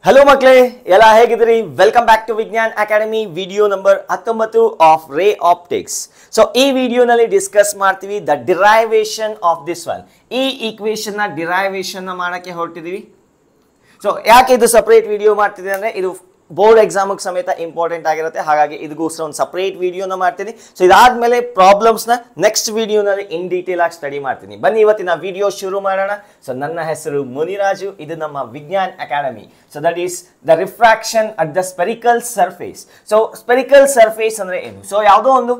Hello ಮಕ್ಕಳೇ ಎಲ್ಲ ಹೇಗಿದ್ದೀರಿ ವೆಲ್ಕಮ್ ಬ್ಯಾಕ್ ಟು ವಿಜ್ಞಾನ್ ಅಕಾಡೆಮಿ ವಿಡಿಯೋ ನಂಬರ್ 19 ಆಫ್ ರೇ ಆಪ್ಟಿಕ್ಸ್ ಸೊ ಈ ವಿಡಿಯೋನಲ್ಲಿ ಡಿಸ್ಕಸ್ ಮಾಡ್ತೀವಿ the derivation of this one ಈ ಈಕ್ವೇಶನ್ ನ ಡಿರೈವೇಶನ್ ನ ಮಾಡಕ್ಕೆ ಹೊರಟಿದೀವಿ ಸೊ ಯಾಕೆ ಇದು ಸಪರೇಟ್ ವಿಡಿಯೋ ಮಾಡ್ತಿದ್ದೀವಿ ಅಂದ್ರೆ ಇದು ಬೋರ್ಡ್ ಎಕ್ಸಾಮ್ ಸಮೇತ ಇಂಪಾರ್ಟೆಂಟ್ ಆಗಿರುತ್ತೆ ಹಾಗಾಗಿ ಇದಕ್ಕೋಸ್ಕರ ಒಂದು ಸಪರೇಟ್ ವಿಡಿಯೋನ ಮಾಡ್ತೀನಿ ಸೊ ಇದಾದ್ಮೇಲೆ ಪ್ರಾಬ್ಲಮ್ಸ್ ನ ನೆಕ್ಸ್ಟ್ ವಿಡಿಯೋನಲ್ಲಿ ಇನ್ ಡೀಟೇಲ್ ಆಗಿ ಸ್ಟಡಿ ಮಾಡ್ತೀನಿ ಬನ್ನಿ ಇವತ್ತಿನ ವಿಡಿಯೋ ಶುರು ಮಾಡೋಣ ಸೊ ನನ್ನ ಹೆಸರು ಮುನಿರಾಜು ಇದು ನಮ್ಮ ವಿಜ್ಞಾನ್ academy so that is the refraction at the spherical surface so spherical surface ಅಂದ್ರೆ ಏನು ಸೊ ಯಾವುದೋ ಒಂದು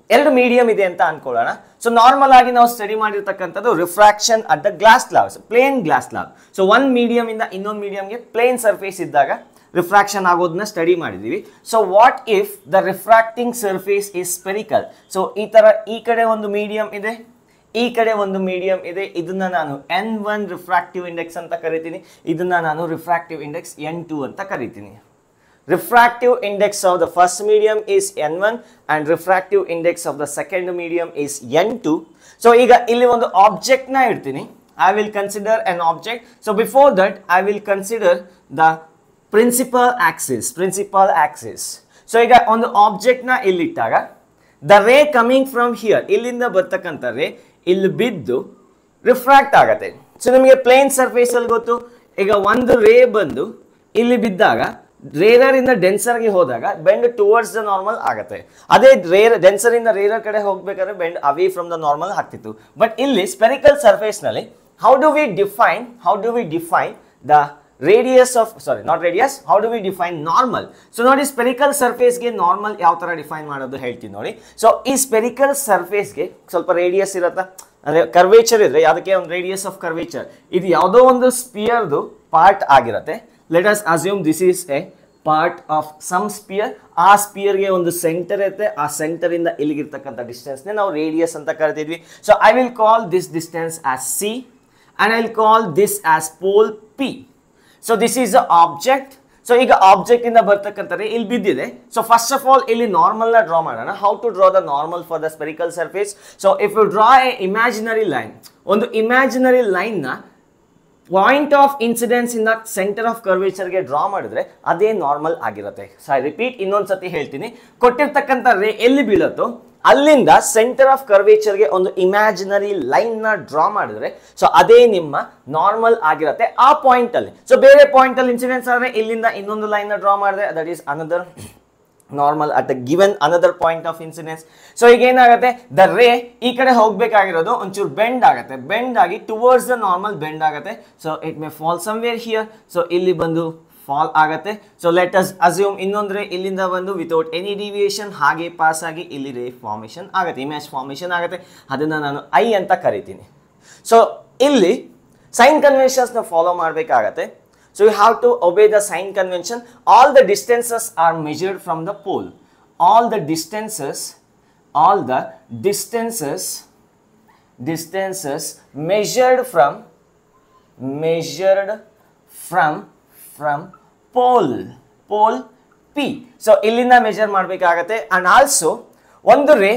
ಎರಡು ಮೀಡಿಯಂ ಇದೆ ಅಂತ ಅನ್ಕೊಳ್ಳೋಣ ಸೊ ನಾರ್ಮಲ್ ಆಗಿ ನಾವು ಸ್ಟಡಿ ಮಾಡಿರ್ತಕ್ಕಂಥದ್ದು refraction at the glass slab plane glass slab so ಒಂದು ಮೀಡಿಯಂ ಇಂದ ಇನ್ನೊಂದು ಮೀಡಿಯಂಗೆ ಪ್ಲೇನ್ ಸರ್ಫೇಸ್ ಇದ್ದಾಗ ರಿಫ್ರಾಕ್ಷನ್ ಆಗೋದನ್ನ ಸ್ಟಡಿ ಮಾಡಿದೀವಿ so what if the refracting surface is spherical so ಈ ತರ ಈ ಕಡೆ ಒಂದು ಮೀಡಿಯಂ ಇದೆ ಈ ಕಡೆ ಒಂದು ಮೀಡಿಯಂ ಇದೆ ಇದನ್ನ ನಾನು n1 ರಿಫ್ರಾಕ್ಟಿವ್ ಇಂಡೆಕ್ಸ್ ಅಂತ ಕರಿತೀನಿ ಇದನ್ನ ನಾನು ರಿಫ್ರಾಕ್ಟಿವ್ ಇಂಡೆಕ್ಸ್ n2 ಅಂತ ಕರಿತೀನಿ refractive index of the first medium is n1 and refractive index of the second medium is n2 so ಈಗ ಇಲ್ಲಿ ಒಂದು ಆಬ್ಜೆಕ್ಟ್ ನ ಇಡ್ತೀನಿ I will consider an object so before that I will consider the principal axis so ಈಗ ಒಂದು object ನ ಇಲ್ಲಿ ಇಟ್ಟಾಗ the ray coming from here ಇಲ್ಲಿಂದ ಬರ್ತಕ್ಕಂತ ರೇ ಇಲ್ಲಿ ಬಿದ್ದು ರಿಫ್ರಾಕ್ಟ್ ಆಗುತ್ತೆ ಸೊ ನಿಮಗೆ ಪ್ಲೇನ್ ಸರ್ಫೇಸ್ ಅಲ್ಲಿ ಗೊತ್ತು ಈಗ ಒಂದು ರೇ ಬಂದು ಇಲ್ಲಿ ಬಿದ್ದಾಗ ರೇರರ್ ಇಂದ ಡೆನ್ಸರ್ ಗೆ ಹೋದಾಗ ಬೆಂಡ್ ಟುವರ್ಡ್ಸ್ ದ ನಾರ್ಮಲ್ ಆಗುತ್ತೆ ಅದೇ ಡೆನ್ಸರ್ ಇಂದ ರೇರರ್ ಕಡೆ ಹೋಗ್ಬೇಕಾದ್ರೆ bend away from the normal ಆಗ್ತಿತ್ತು ಬಟ್ ಇಲ್ಲಿ ಸ್ಪೆರಿಕಲ್ ಸರ್ಫೇಸ್ ನಲ್ಲಿ how do we define the radius of sorry not radius how do we define normal so ನೋಡಿ ಸ್ಪೆರಿಕಲ್ ಸರ್ಫೇಸ್ ಗೆ ನಾರ್ಮಲ್ ಯಾವ ತರ ಡಿಫೈನ್ ಮಾಡೋದು ಹೇಳ್ತೀನಿ ನೋಡಿ ಸೊ ಈ ಸ್ಪೆರಿಕಲ್ ಸರ್ಫೇಸ್ ಗೆ ಸ್ವಲ್ಪ ರೇಡಿಯಸ್ ಇರುತ್ತಾ ಅಂದ್ರೆ ಕರ್ವೇಚರ್ ಇದ್ರೆ ಅದಕ್ಕೆ ಒಂದು ರೇಡಿಯಸ್ ಆಫ್ ಕರ್ವೇಚರ್ ಇದು ಯಾವುದೋ ಒಂದು ಸ್ಪಿಯರ್ದು ಪಾರ್ಟ್ ಆಗಿರುತ್ತೆ let us assume this is a part of some sphere ಆ ಸ್ಪಿಯರ್ಗೆ ಒಂದು ಸೆಂಟರ್ ಇರುತ್ತೆ ಆ ಸೆಂಟರ್ ಇಂದ ಇಲ್ಲಿಗಿರ್ತಕ್ಕಂಥ ಡಿಸ್ಟೆನ್ಸ್ ನಾವು ರೇಡಿಯಸ್ ಅಂತ ಕರಿತಿದ್ವಿ so I will call this distance as C and I will call this as pole P so this is a object so ಈಗ ಆಬ್ಜೆಕ್ಟ್ ಇಂದ ಬರ್ತಕ್ಕಂಥ ಇಲ್ಲಿ ಬಿದ್ದಿದೆ ಸೊ ಫಸ್ಟ್ ಆಫ್ ಆಲ್ ಇಲ್ಲಿ ನಾರ್ಮಲ್ ನ ಡ್ರಾ ಮಾಡೋಣ how to draw the normal for the spherical surface so if you draw a imaginary line ಒಂದು imaginary line ನ ಪಾಯಿಂಟ್ ಆಫ್ ಇನ್ಸಿಡೆನ್ಸ್ ಇಂದ ಸೆಂಟರ್ ಆಫ್ ಕರ್ವೇಚರ್ ಗೆ ಡ್ರಾ ಮಾಡಿದ್ರೆ ಅದೇ normal ಆಗಿರುತ್ತೆ ಸೊ ಐ ರಿಪೀಟ್ ಇನ್ನೊಂದ್ಸತಿ ಹೇಳ್ತೀನಿ ಕೊಟ್ಟಿರ್ತಕ್ಕಂಥ ರೇ ಎಲ್ಲಿ ಬೀಳುತ್ತೋ ಅಲ್ಲಿಂದ ಸೆಂಟರ್ ಆಫ್ ಕರ್ವೇಚರ್ ಗೆ ಒಂದು ಇಮ್ಯಾಜಿನರಿ ಲೈನ್ ನ ಡ್ರಾ ಮಾಡಿದ್ರೆ ಸೊ ಅದೇ ನಿಮ್ಮ ನಾರ್ಮಲ್ ಆಗಿರುತ್ತೆ ಆ ಪಾಯಿಂಟ್ ಅಲ್ಲಿ ಸೊ ಬೇರೆ ಪಾಯಿಂಟ್ ಅಲ್ಲಿ ಇನ್ಸಿಡೆನ್ಸ್ ಆದ್ರೆ ಇಲ್ಲಿಂದ ಇನ್ನೊಂದು ಲೈನ್ ನ ಡ್ರಾ ಮಾಡಿದ್ರೆ that is another normal at given another point of incidence so ಈಗ ಏನಾಗುತ್ತೆ ದ ರೇ ಈ ಕಡೆ ಹೋಗ್ಬೇಕಾಗಿರೋದು ಒಂಚೂರು ಬೆಂಡ್ ಆಗುತ್ತೆ ಬೆಂಡ್ ಆಗಿ ಟುವರ್ಡ್ಸ್ ದ ನಾರ್ಮಲ್ ಬೆಂಡ್ ಆಗುತ್ತೆ so it may fall somewhere here so ಇಲ್ಲಿ ಬಂದು ಫಾಲ್ ಆಗುತ್ತೆ ಸೊ ಲೆಟ್ ಅಸ್ ಅಸ್ಯೂಮ್ ಇನ್ನೊಂದು ರೇ ಇಲ್ಲಿಂದ ಬಂದು ವಿತೌಟ್ ಎನಿ ಡಿವಿಯೇಷನ್ ಹಾಗೆ ಪಾಸ್ ಆಗಿ ಇಲ್ಲಿ ರೇ ಫಾರ್ಮೇಷನ್ ಆಗುತ್ತೆ ಇಮೇಜ್ ಫಾರ್ಮೇಷನ್ ಆಗುತ್ತೆ ಅದನ್ನ ನಾನು ಐ ಅಂತ ಕರಿತೀನಿ ಸೊ ಇಲ್ಲಿ ಸೈನ್ ಕನ್ವೆನ್ಷನ್ಸ್ ನ ಫಾಲೋ ಮಾಡಬೇಕಾಗತ್ತೆ so you have to obey the sign convention all the distances are measured from the pole all the distances measured from pole p so illinda measure ಮಾಡಬೇಕಾಗುತ್ತೆ and also ಒಂದು ರೇ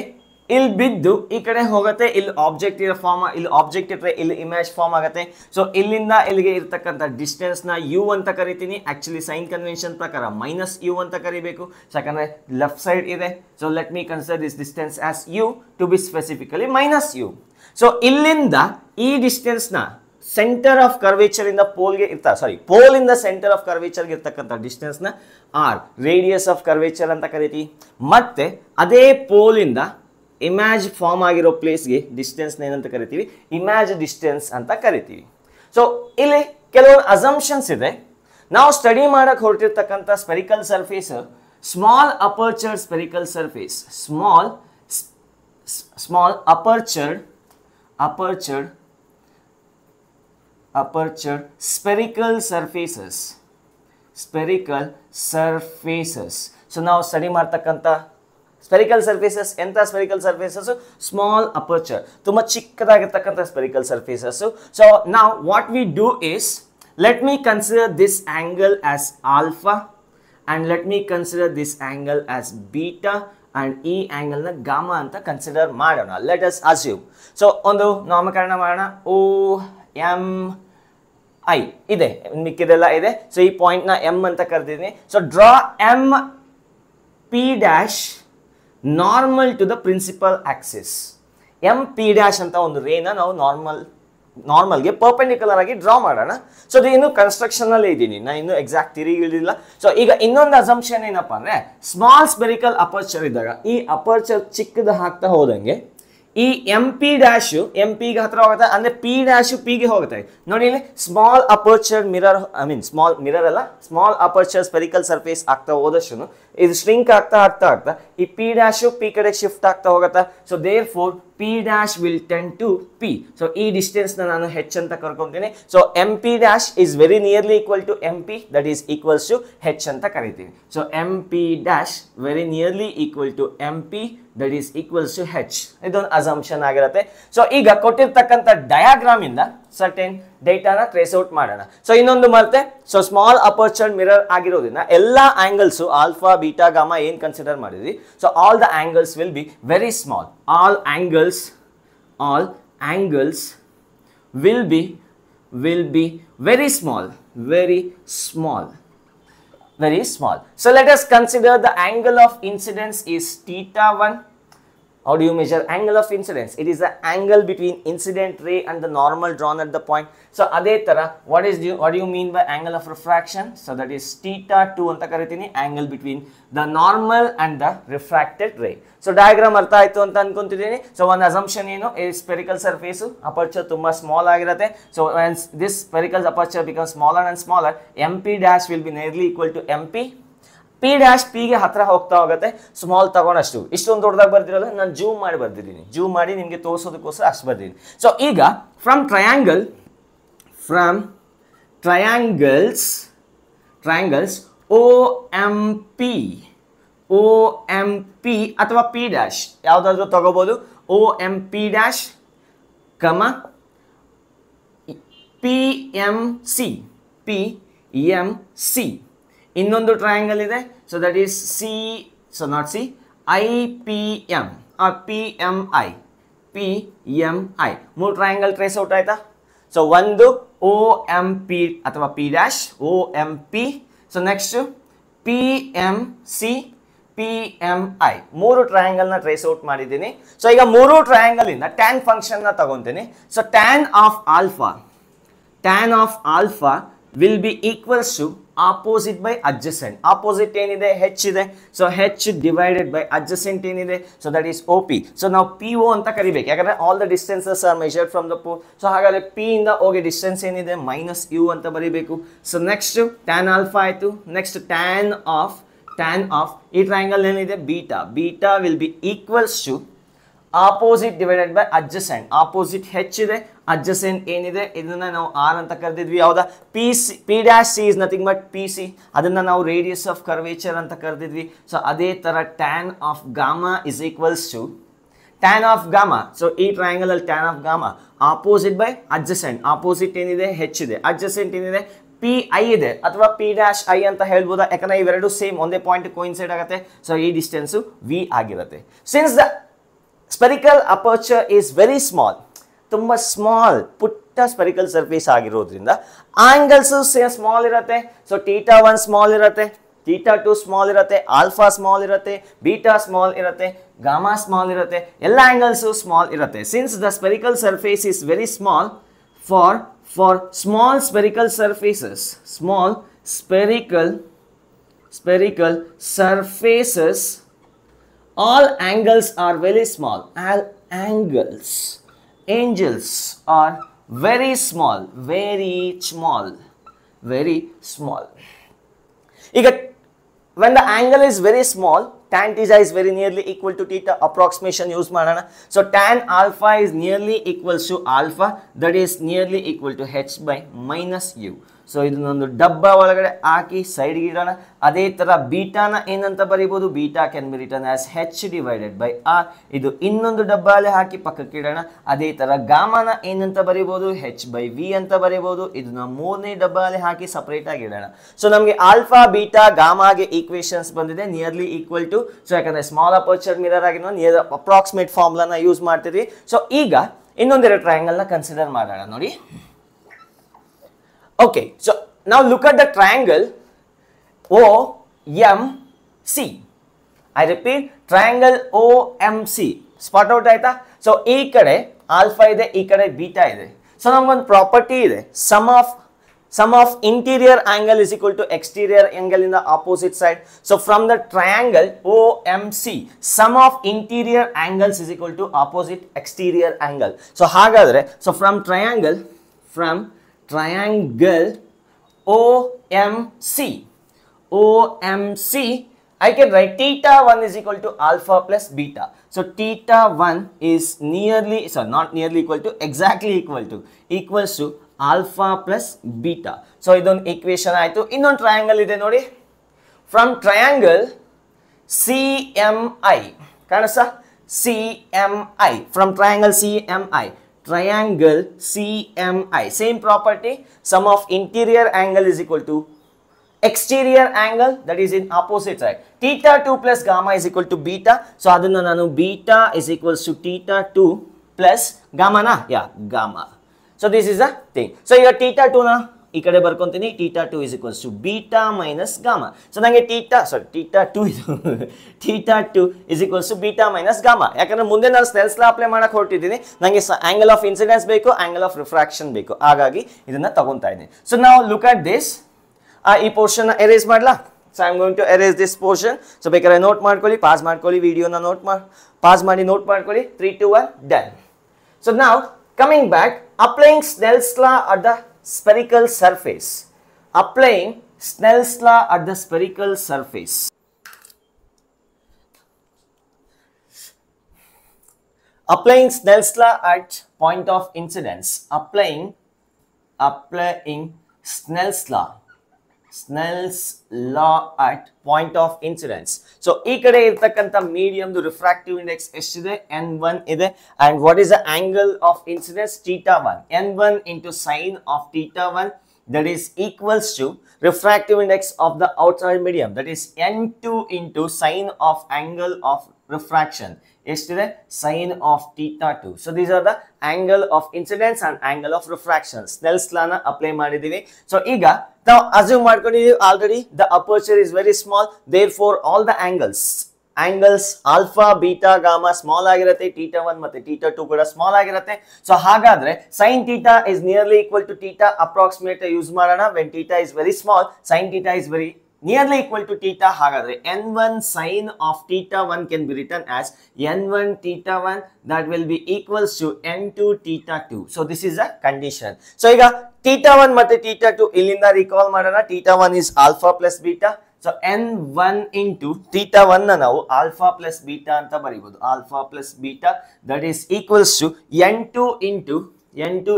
ಇಲ್ಲಿ ಬಿದ್ದು ಈ ಕಡೆ ಹೋಗುತ್ತೆ ಇಲ್ಲಿ ಆಬ್ಜೆಕ್ಟ್ ಇರೋ ಫಾರ್ಮ್ ಇಲ್ಲಿ ಆಬ್ಜೆಕ್ಟ್ ಇಟ್ಟರೆ ಇಲ್ಲಿ ಇಮೇಜ್ ಫಾರ್ಮ್ ಆಗುತ್ತೆ ಸೊ ಇಲ್ಲಿಂದ ಇಲ್ಲಿಗೆ ಇರ್ತಕ್ಕಂಥ ಡಿಸ್ಟೆನ್ಸ್ ನ ಯು ಅಂತ ಕರಿತೀನಿ ಆಕ್ಚುಲಿ ಸೈನ್ ಕನ್ವೆನ್ಷನ್ ಪ್ರಕಾರ ಮೈನಸ್ ಯು ಅಂತ ಕರಿಬೇಕು ಯಾಕಂದ್ರೆ ಲೆಫ್ಟ್ ಸೈಡ್ ಇದೆ so let me consider this distance as U to be specifically minus U so ಇಲ್ಲಿಂದ ಈ ಡಿಸ್ಟೆನ್ಸ್ ನ ಸೆಂಟರ್ ಆಫ್ ಕರ್ವೇಚರ್ ಇಂದ ಪೋಲ್ಗೆ ಪೋಲ್ ಇಂದ ಸೆಂಟರ್ ಆಫ್ ಕರ್ವೇಚರ್ಗೆ ಇರ್ತಕ್ಕಂಥ ಡಿಸ್ಟೆನ್ಸ್ ನ ಆರ್ ರೇಡಿಯಸ್ ಆಫ್ ಕರ್ವೇಚರ್ ಅಂತ ಕರಿತೀವಿ ಮತ್ತೆ ಅದೇ ಪೋಲ್ ಇಂದ ಇಮ್ಯಾಜ್ ಫಾರ್ಮ್ ಆಗಿರೋ ಪ್ಲೇಸ್ಗೆ ಡಿಸ್ಟೆನ್ಸ್ ಏನಂತ ಕರಿತೀವಿ ಇಮ್ಯಾಜ್ ಡಿಸ್ಟೆನ್ಸ್ ಅಂತ ಕರಿತೀವಿ ಸೊ ಇಲ್ಲಿ ಕೆಲವೊಂದು ಅಸಂಪ್ಷನ್ಸ್ ಇದೆ ನಾವು ಸ್ಟಡಿ ಮಾಡಕ್ ಹೊರಟಿರ್ತಕ್ಕಂಥ spherical surface small apertured spherical surface small apertured spherical surfaces so ನಾವು ಸ್ಟಡಿ ಮಾಡ್ತಕ್ಕಂಥ ಸ್ಪೆರಿಕಲ್ ಸರ್ಫೇಸಸ್ ಎಂತ ಸ್ಪೆರಿಕಲ್ ಸರ್ಫೇಸಸ್ ಸ್ಮಾಲ್ ಅಪರ್ಚರ್ ತುಂಬಾ ಚಿಕ್ಕದಾಗಿರ್ತಕ್ಕಂಥ ಸ್ಪೆರಿಕಲ್ ಸರ್ಫೇಸಸ್ ಸೊ ನಾವು what we do is let me consider this angle as alpha and let me consider this angle as beta and ಈ angle ನ gamma ಅಂತ consider ಮಾಡೋಣ let us assume so ಒಂದು ನಾಮಕರಣ ಮಾಡೋಣ ಓ ಎಂ ಐ ಇದೆ, ಮಿಕ್ಕಿದೆಲ್ಲ ಇದೆ. ಸೊ ಈ ಪಾಯಿಂಟ್ ನ ಎಂ ಅಂತ ಕರೆದಿದ್ದೀನಿ. So draw M P dash normal to the principal axis. M P dash ಅಂತ ಒಂದು ರೇನ ನಾವು ನಾರ್ಮಲ್ಗೆ ಪರ್ಪೆಂಡಿಕ್ಯುಲರ್ ಆಗಿ ಡ್ರಾ ಮಾಡೋಣ. ಸೊ ಅದು ಇನ್ನು ಕನ್ಸ್ಟ್ರಕ್ಷನ್ ಅಲ್ಲೇ ಇದ್ದೀನಿ, ನಾನು ಇನ್ನು ಎಕ್ಸಾಕ್ಟ್ ತಿರುಗಿಳಿಲ್ಲ. ಸೊ ಈಗ ಇನ್ನೊಂದು ಅಸಂಪ್ಷನ್ ಏನಪ್ಪಾ ಅಂದ್ರೆ, ಸ್ಮಾಲ್ ಸ್ಪೆರಿಕಲ್ ಅಪರ್ಚರ್ ಇದ್ದಾಗ ಈ ಅಪರ್ಚರ್ ಚಿಕ್ಕದ ಹಾಕ್ತಾ ಹೋದಂಗೆ ಈ ಎಂ ಪಿ ಡ್ಯಾಶು ಎಂ ಪಿಗೆ ಹತ್ರ ಹೋಗುತ್ತೆ, ಅಂದ್ರೆ ಪಿ ಡ್ಯಾಶು ಪಿಗೆ ಹೋಗುತ್ತೆ. ನೋಡಿ ಇಲ್ಲಿ small aperture mirror, I mean small mirror ಅಲ್ಲ, ಸ್ಮಾಲ್ ಅಪರ್ಚರ್ ಸ್ಪೆರಿಕಲ್ ಸರ್ಫೇಸ್ ಆಗ್ತಾ ಹೋದಷ್ಟು ಇದು ಸ್ಟ್ರಿಂಕ್ ಆಗ್ತಾ ಈ ಪಿ ಡ್ಯಾಶು ಪಿ ಕಡೆ ಶಿಫ್ಟ್ ಆಗ್ತಾ ಹೋಗುತ್ತೆ. So therefore P dash will tend to P. So ಈ ಡಿಸ್ಟೆನ್ಸ್ ನಾನು ಹೆಚ್ ಅಂತ ಕರ್ಕೊಂತೀನಿ. So M P dash is very nearly equal to M P, that is equals to H ಅಂತ ಕರಿತೀವಿ. So M P dash very nearly equal to M P, that is equals to H. ಇದೊಂದು assumption ಆಗಿರುತ್ತೆ. So ಈಗ ಕೊಟ್ಟಿರ್ತಕ್ಕಂಥ diagram ಇಂದ certain ಡೇಟಾನ trace out ಮಾಡೋಣ. So ಇನ್ನೊಂದು ಮತ್ತೆ, ಸೊ ಸ್ಮಾಲ್ ಅಪರ್ಚರ್ ಮಿರರ್ ಆಗಿರೋದ್ರಿಂದ ಎಲ್ಲ ಆಂಗಲ್ಸ್ ಆಲ್ಫಾ ಬೀಟಾ ಗಾಮಾ ಏನ್ ಕನ್ಸಿಡರ್ ಮಾಡಿದ್ವಿ, so all the angles will be very small. all angles will be very small. So let us consider the angle of incidence is theta 1. How do you measure angle of incidence? It is the angle between incident ray and the normal drawn at the point. So adhe tara, what do you mean by angle of refraction? So that is theta 2 anta karitini, angle between the normal and the refracted ray. So diagram artha aitu anta ankontidini. So one assumption eno, a spherical surface aperture tumba small agirutte. So when this spherical aperture becomes smaller and smaller, mp dash will be nearly equal to mp. P dash ಪಿಗೆ ಹತ್ರ ಹೋಗ್ತಾ ಹೋಗುತ್ತೆ, small ತಗೊಂಡಷ್ಟು. ಇಷ್ಟೊಂದು ದೊಡ್ಡದಾಗಿ ಬರ್ದಿರಲ್ಲ, ನಾನು zoom ಮಾಡಿ ಬರ್ದಿದ್ದೀನಿ, zoom ಮಾಡಿ ನಿಮಗೆ ತೋರಿಸೋದಕ್ಕೋಸ್ಕರ ಅಷ್ಟು ಬರ್ದಿದ್ದೀನಿ. ಸೊ ಈಗ from triangles O M P ಅಥವಾ ಪಿ ಡ್ಯಾಶ್ ಯಾವುದಾದ್ರೂ ತಗೋಬಹುದು. O M P dash comma P M C. ಇನ್ನೊಂದು ಟ್ರಯಾಂಗಲ್ ಇದೆ, so that is C, so not C, I P M R P M I. ಮೂರು triangle trace out ಆಯ್ತಾ? So ಒಂದು O M P ಅಥವಾ P dash, O M P. So next P M C, P M I. ಮೂರು ಟ್ರಯಾಂಗಲ್ನ trace out ಮಾಡಿದ್ದೀನಿ. So ಈಗ ಮೂರು triangle ಇಂದ ಟ್ಯಾನ್ ಫಂಕ್ಷನ್ ನ ತಗೊಂತೀನಿ. So tan of alpha will be equals to opposite by adjacent. Opposite ಏನಿದೆ h ಇದೆ, so h divided by adjacent ಏನಿದೆ, so that is OP. So ನಾವು PO ಅಂತ ಕರಿಬೇಕು, ಯಾಕಂದ್ರೆ all the distances are measured from the pole. So ಹಾಗಾದ್ರೆ P ಇಂದ O ಗೆ ಡಿಸ್ಟೆನ್ಸ್ ಏನಿದೆ minus U ಅಂತ ಬರೀಬೇಕು. So next tan alpha ಆಯ್ತು. next tan of ಈ ಟ್ರಯಾಂಗಲ್ ಏನಿದೆ beta will be equals to opposite divided by adjacent. opposite h ಇದೆ, adjacent ಏನಿದೆ ಇದನ್ನ ನಾವು r ಅಂತ ಕರೆದಿದ್ವಿ. ಯಾವ್ದಾ p dash c is nothing but pc, ಅದನ್ನ ನಾವು radius of curvature ಅಂತ ಕರೆದಿದ್ವಿ. ಸೊ ಅದೇ ತರ tan of gamma is equals to tan of gamma. So ಈ ಟ್ರಯಾಂಗಲ್ ಅಲ್ಲಿ tan of gamma opposite by adjacent. opposite ಏನಿದೆ h ಇದೆ, adjacent ಏನಿದೆ ಪಿ ಐ ಇದೆ ಅಥವಾ ಪಿ ಡ್ಯಾಶ್ ಐ ಅಂತ ಹೇಳ್ಬೋದಾ, ಯಾಕಂದ್ರೆ ಇವೆರಡು ಸೇಮ್ ಒಂದೇ ಪಾಯಿಂಟ್ ಕೋಇನ್ಸೈಡ್ ಆಗುತ್ತೆ. ಸೊ ಈ ಡಿಸ್ಟೆನ್ಸ್ ವಿ ಆಗಿರುತ್ತೆ. Since the spherical aperture is very small, ತುಂಬ ಸ್ಮಾಲ್ ಪುಟ್ಟ ಸ್ಪೆರಿಕಲ್ ಸರ್ಫೇಸ್ ಆಗಿರೋದ್ರಿಂದ ಆಂಗಲ್ಸ್ ಸ್ಮಾಲ್ ಇರುತ್ತೆ. ಸೊ ಥೀಟಾ 1 ಸ್ಮಾಲ್ ಇರುತ್ತೆ, ಥೀಟಾ 2 ಸ್ಮಾಲ್ ಇರುತ್ತೆ, ಆಲ್ಫಾ ಸ್ಮಾಲ್ ಇರುತ್ತೆ, ಬೀಟಾ ಸ್ಮಾಲ್ ಇರುತ್ತೆ, ಗಾಮಾ ಸ್ಮಾಲ್ ಇರುತ್ತೆ, ಎಲ್ಲ ಆಂಗಲ್ಸ್ ಸ್ಮಾಲ್ ಇರುತ್ತೆ. Since the spherical surface is very small, for small spherical surfaces, all angles are very small. All angles are very small. When the angle is very small, tan theta is very nearly equal to theta. Approximation use ಮಾಡೋಣ. So tan alpha is nearly equals to alpha, that is nearly equal to h by minus u. So ಇದನ್ನೊಂದು ಡಬ್ಬ ಒಳಗಡೆ ಹಾಕಿ ಸೈಡ್ಗೆ ಇಡೋಣ. ಅದೇ ತರ ಬೀಟಾನ ಏನಂತ ಬರೀಬಹುದು, beta can be written as h divided by r. ಇದು ಇನ್ನೊಂದು ಡಬ್ಬಲ್ಲಿ ಹಾಕಿ ಪಕ್ಕಕ್ಕೆ ಇಡೋಣ. ಅದೇ ತರ ಗಾಮಾನ ಏನಂತ ಬರೀಬಹುದು, h ಬೈ v ಅಂತ ಬರೀಬಹುದು. ಇದನ್ನ ಮೂರನೇ ಡಬ್ಬಲ್ಲಿ ಹಾಕಿ ಸಪರೇಟ್ ಆಗಿ ಇಡೋಣ. ಸೊ ನಮಗೆ ಆಲ್ಫಾ ಬೀಟಾ ಗಾಮಾಗೆ ಈಕ್ವೇಶನ್ಸ್ ಬಂದಿದೆ ನಿಯರ್ಲಿ ಈಕ್ವಲ್ ಟು. ಸೊ ಯಾಕಂದ್ರೆ ಸ್ಮಾಲ್ ಅಪರ್ಚರ್ ಮಿರರ್ ಆಗಿ ನಾವು ನಿಯರ್ ಅಪ್ರಾಕ್ಸಿಮೇಟ್ ಫಾರ್ಮುಲಾನ ಯೂಸ್ ಮಾಡ್ತಿದ್ವಿ. ಸೊ ಈಗ ಇನ್ನೊಂದೆರಡು ಟ್ರಯಾಂಗಲ್ ನ ಕನ್ಸಿಡರ್ ಮಾಡೋಣ. ನೋಡಿ, Okay, so now look at the triangle OMC. I repeat, triangle OMC. Spot out ಆಯ್ತಾ? So ಈ ಕಡೆ ಆಲ್ಫಾ ಇದೆ, ಈ ಕಡೆ ಬೀಟಾ ಇದೆ. ಸೊ ನಮಗೊಂದು ಪ್ರಾಪರ್ಟಿ ಇದೆ, sum of interior angle is equal to exterior angle in the opposite side. So from the triangle OMC, sum of interior angles is equal to opposite exterior angle. So hagadre, so from triangle OMC, I can write theta 1 is equal to alpha plus beta. So theta 1 is equals to alpha plus beta. So idon equation aitu. Innond triangle ide nodi. From triangle CMI, kanasa CMI, from triangle CMI, same property, sum of interior angle is equal to exterior angle, that is in opposite side. Theta 2 plus gamma is equal to beta. So adunna nanu beta is equals to theta 2 plus gamma na, yeah, gamma. So this is the thing. So here theta 2 na ಈ ಕಡೆ ಬರ್ಕೊಂತೀನಿ, theta 2 is equals to beta minus gamma. So ನಂಗೆ theta 2 is equals to beta minus gamma. ಯಾಕಂದ್ರೆ ಮುಂದೆ ನಾನು ಸ್ನೆಲ್ಸ್ ಲಾ apply ಮಾಡಕ್ಕೆ ಹೊರಟಿದ್ದೀನಿ, ನನಗೆ angle of incidence ಬೇಕು, ಆಂಗಲ್ ಆಫ್ ರಿಫ್ರಾಕ್ಷನ್ ಬೇಕು, ಹಾಗಾಗಿ ಇದನ್ನ ತಗೊಂತಾ ಇದ್ದೀನಿ. ಸೊ ನಾವು ಲುಕ್ ಅಟ್ ದಿಸ್. ಈ ಪೋರ್ಷನ್ ಎರೇಸ್ ಮಾಡ್ಲಾ? So I am going to erase this portion. So ಬೇಕಾದ್ರೆ ನೋಟ್ ಮಾಡ್ಕೊಳ್ಳಿ, ಪಾಸ್ ಮಾಡ್ಕೊಳ್ಳಿ, ವಿಡಿಯೋನ ಪಾಸ್ ಮಾಡಿ ನೋಟ್ ಮಾಡ್ಕೊಳ್ಳಿ. 3, 2, 1 ಡನ್. ಸೊ ನಾವು coming back, applying Snell's law at the spherical surface. Applying Snell's law at the spherical surface. Applying Snell's law at point of incidence. Applying Snell's law at point of incidence. So ee kade irtakanta medium du refractive index eshide, n1 ide, and what is the angle of incidence? Theta 1. n1 into sine of theta 1, that is equals to refractive index of the outside medium, that is n2 into sine of angle of refraction. Yesterday sine of theta 2. So these are the angle of incidence and angle of refraction. Snell's law na apply ಮಾಡಿದೀವಿ. So ಈಗ ನಾವು assume ಮಾಡ್ಕೊಂಡಿದ್ದೀವಿ already the aperture is very small, therefore all the angles alpha, beta, gamma small ಆಗಿರುತ್ತೆ, theta 1 ಮತ್ತೆ theta 2 ಕೂಡ small ಆಗಿರುತ್ತೆ. So ಹಾಗಾದ್ರೆ sin theta is nearly equal to theta, approximate use ಮಾಡೋಣ. When theta is very small, sin theta is very nearly equal to theta. ಹಾಗಾದ್ರೆ n1 sin of theta 1 can be written as n1 theta 1, that will be equals to n2 theta 2. So this is a condition. So ಈಗ theta 1 ಮತ್ತೆ theta 2 ಇಲ್ಲಿಂದ recall ಮಾಡೋಣ. theta 1 is alpha plus beta. So n1 into theta 1 ನ ನಾವು alpha plus beta ಅಂತ ಬರೀಬಹುದು. alpha plus beta, that is equals to n2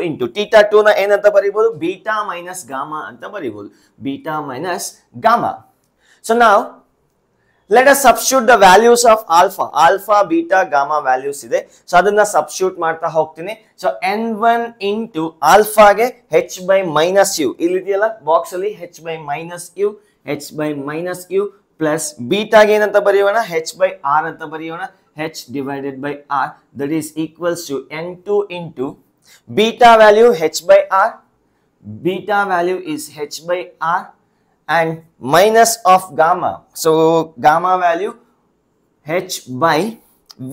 into theta 2 ನ ಏನಂತ ಬರೀಬಹುದು? beta minus gamma ಅಂತ ಬರೀಬಹುದು. beta minus gamma. So now let us substitute the values of alpha, beta, gamma values ಇದೆ. So ಅದನ್ನ substitute ಮಾಡ್ತಾ ಹೋಗ್ತೀನಿ. So n1 into alpha ಗೆ h by minus u, ಇಲ್ಲಿ ಇದೆಯಲ್ಲ ಬಾಕ್ಸ್ ಅಲ್ಲಿ h by minus u plus beta ಗೆ ಏನಂತ ಬರೆಯೋಣ? h by r ಅಂತ ಬರೆಯೋಣ. h divided by r, that is equals to n2 into beta value h by r, beta value is h by r, and minus of gamma, so gamma value h by v.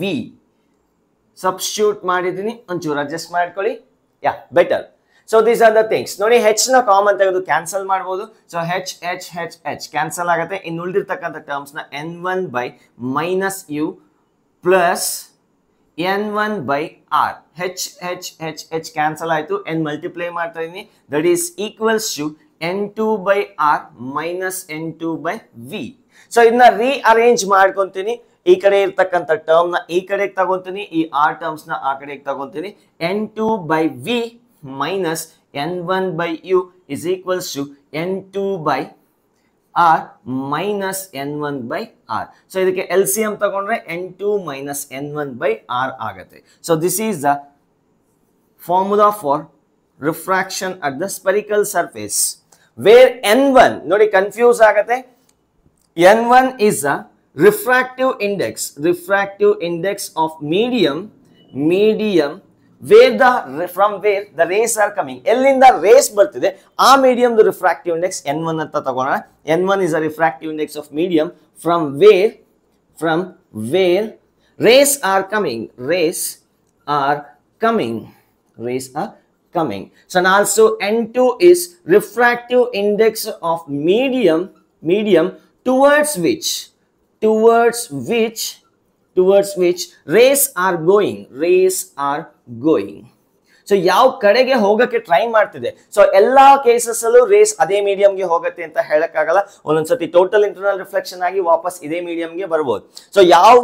Substitute ಮಾಡಿದೀನಿ, ಒಂಚೂರು adjust ಮಾಡ್ಕೊಳ್ಳಿ. Yeah, better. So these are the things. ನೋಡಿ, h ನ common ತೆಗೆದು cancel ಮಾಡಬಹುದು. So h cancel ಆಗುತ್ತೆ. ಇನ್ನು ಉಳಿದಿರ್ತಕ್ಕಂಥ terms ನ n1 by minus u plus n1 by r, h cancel ಆಯ್ತು, n ಮಲ್ಟಿಪ್ಲೈ ಮಾಡ್ತಾ ಇದೀನಿ, that is equals to n2 by r minus n2 by v. So ಇದನ್ನ ರೀಅರೇಂಜ್ ಮಾಡ್ಕೊಂತೀನಿ. ಈ ಕಡೆ ಇರ್ತಕ್ಕಂಥ ಟರ್ಮ್ ನ ಈ ಕಡೆಗೆ ತಗೊಂತೀನಿ, ಈ r ಟರ್ಮ್ಸ್ ನ ಆ ಕಡೆಗೆ ತಗೊಂತೀನಿ. n2 by v minus n1 by u is equals to n2 by r minus n1 by r. So ಇದಕ್ಕೆ LCM ತಗೊಂಡ್ರೆ n2 minus n1 by r ಆಗುತ್ತೆ. So this is the formula for refraction at the spherical surface, where n1, ನೋಡಿ confuse ಆಗುತ್ತೆ, n1 is a refractive index of medium where from where the rays are coming, ಎಲ್ಲಿಂದ race ಬರ್ತಿದೆ ಆ medium ದು refractive index n1 ಅಂತ ತಗೋಣ. n1 is a refractive index of medium from where rays are coming, so and also n2 is refractive index of medium towards which rays are going. So ಯಾವ ಕಡೆಗೆ ಹೋಗಕ್ಕೆ try ಮಾಡ್ತಿದೆ. So ಎಲ್ಲಾ cases ಅಲ್ಲೂ race ಅದೇ ಮೀಡಿಯಂಗೆ ಹೋಗುತ್ತೆ ಅಂತ ಹೇಳಕ್ಕಾಗಲ್ಲ. ಒಂದೊಂದ್ಸತಿ ಟೋಟಲ್ ಇಂಟರ್ನಲ್ ರಿಫ್ಲೆಕ್ಷನ್ ಆಗಿ ವಾಪಸ್ ಇದೇ ಮೀಡಿಯಂಗೆ ಬರ್ಬೋದು. ಸೊ ಯಾವ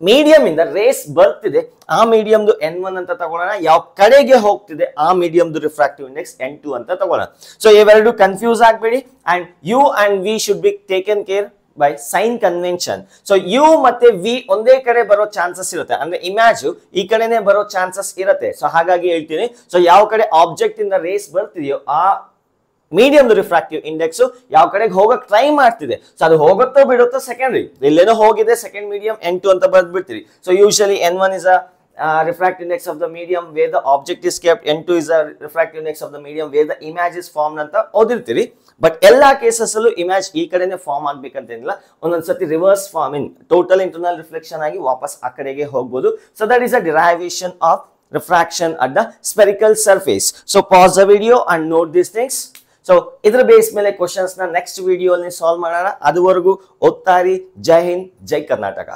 ಮೀಡಿಯಂ ಇಂದ ರೇಸ್ ಬರ್ತಿದೆ ಆ ಮೀಡಿಯಂದು n1 ಅಂತ ತಗೊಳ್ಳೋಣ. ಯಾವ ಕಡೆಗೆ ಹೋಗ್ತಿದೆ ಆ ಮೀಡಿಯಂದು ರಿಫ್ರಾಕ್ಟಿವ್ ಇಂಡೆಕ್ಸ್ n2 ಅಂತ ತಗೊಳ್ಳೋಣ. ಸೊ ಇವೆರಡು ಕನ್ಫ್ಯೂಸ್ ಆಗಬೇಡಿ. And U and V should be taken care by sign convention. So u ಮತ್ತೆ v ಒಂದೇ ಕಡೆ ಬರೋ ಚಾನ್ಸಸ್ ಇರುತ್ತೆ. ಅಂದ್ರೆ ಇಮ್ಯಾಜ್ ಈ ಕಡೆನೆ ಬರೋ ಚಾನ್ಸಸ್ ಇರುತ್ತೆ. ಸೊ ಹಾಗಾಗಿ ಹೇಳ್ತೀನಿ, ಸೊ ಯಾವ ಕಡೆ ಆಬ್ಜೆಕ್ಟ್ ಇಂದ ರೇಸ್ ಬರ್ತಿದೆಯೋ ಆ ಮೀಡಿಯಂ ರಿಫ್ರಾಕ್ಟಿವ್ ಇಂಡೆಕ್ಸ್ ಯಾವ ಕಡೆಗೆ ಹೋಗಕ್ ಟ್ರೈ ಮಾಡ್ತಿದೆ. ಸೊ ಅದು ಹೋಗುತ್ತೋ ಬಿಡುತ್ತೋ ಸೆಕೆಂಡ್ರಿ, ಇಲ್ಲೇನೋ ಹೋಗಿದೆ ಸೆಕೆಂಡ್ ಮೀಡಿಯಂ n2 ಅಂತ ಬರ್ದ್ಬಿಡ್ತೀವಿ. So usually n1 is a refractive index of the medium where the object is kept, n2 is a refractive index of the medium where the image is formed ಅಂತ ಓದಿರ್ತೀವಿ. But ಎಲ್ಲಾ cases ಅಲ್ಲೂ image ಈ ಕಡೆನೆ form ಆಗ್ಬೇಕಂತೇನಿಲ್ಲ. ಒಂದೊಂದ್ಸತಿ reverse form in total internal reflection ಆಗಿ ವಾಪಸ್ ಆ ಕಡೆಗೆ ಹೋಗ್ಬೋದು. So that is a derivation of refraction at the spherical surface. So pause the video and note this things. So ಇದ್ರ ಬೇಸ್ ಮೇಲೆ ಕ್ವಶನ್ಸ್ ನ ನೆಕ್ಸ್ಟ್ ವಿಡಿಯೋ ಅಲ್ಲಿ ಸಾಲ್ವ್ ಮಾಡೋಣ. ಅದುವರೆಗೂ ಓದ್ತಾರಿ. ಜೈ ಹಿಂದ್, ಜೈ ಕರ್ನಾಟಕ.